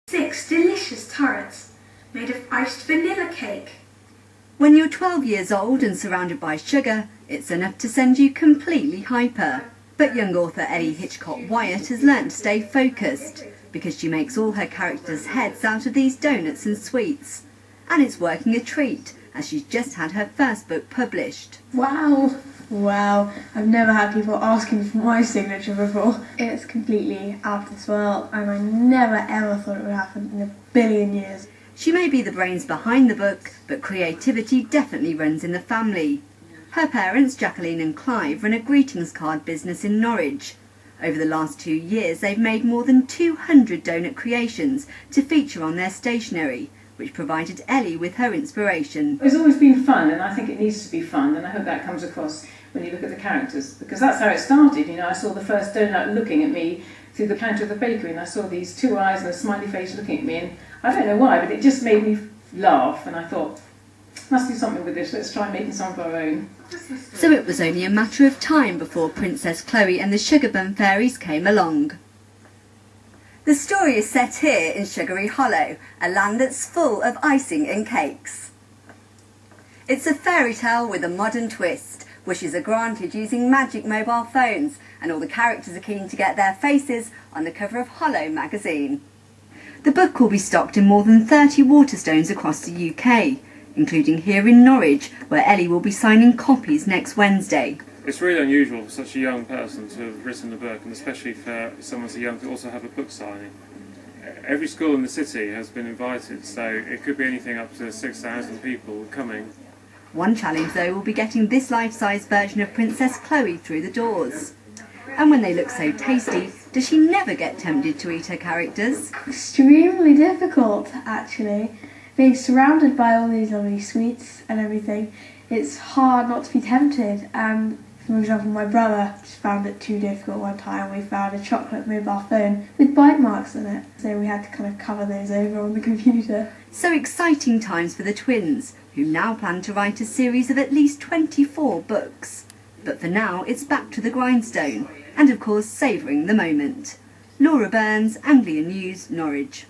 6 delicious turrets made of iced vanilla cake. When you're 12 years old and surrounded by sugar, it's enough to send you completely hyper. But young author Ellie Hitchcock-Wyatt has learnt to stay focused because she makes all her characters' heads out of these donuts and sweets. And it's working a treat as she's just had her first book published. Wow, I've never had people asking for my signature before. It's completely out of this world and I never ever thought it would happen in a billion years. She may be the brains behind the book, but creativity definitely runs in the family. Her parents, Jacqueline and Clive, run a greetings card business in Norwich. Over the last 2 years, they've made more than 200 donut creations to feature on their stationery, which provided Ellie with her inspiration. It's always been fun, and I think it needs to be fun, and I hope that comes across when you look at the characters, because that's how it started. You know, I saw the first donut looking at me through the counter of the bakery, and I saw these 2 eyes and a smiley face looking at me, and I don't know why, but it just made me laugh, and I thought, must do something with this, let's try making some of our own. So it was only a matter of time before Princess Chloe and the Sugar Bun Faries came along. The story is set here in Sugary Hollow, a land that's full of icing and cakes. It's a fairy tale with a modern twist. Wishes are granted using magic mobile phones, and all the characters are keen to get their faces on the cover of Hollow magazine. The book will be stocked in more than 30 Waterstones across the UK, including here in Norwich, where Ellie will be signing copies next Wednesday. It's really unusual for such a young person to have written a book, and especially for someone so young to also have a book signing. Every school in the city has been invited, so it could be anything up to 6,000 people coming. One challenge, though, will be getting this life-size version of Princess Chloe through the doors. And when they look so tasty, does she never get tempted to eat her characters? Extremely difficult, actually. Being surrounded by all these lovely sweets and everything, it's hard not to be tempted. And for example, my brother just found it too difficult one time. We found a chocolate mobile phone with bite marks on it, so we had to kind of cover those over on the computer. So exciting times for the twins, who now plan to write a series of at least 24 books. But for now, it's back to the grindstone, and of course savouring the moment. Laura Burns, Anglia News, Norwich.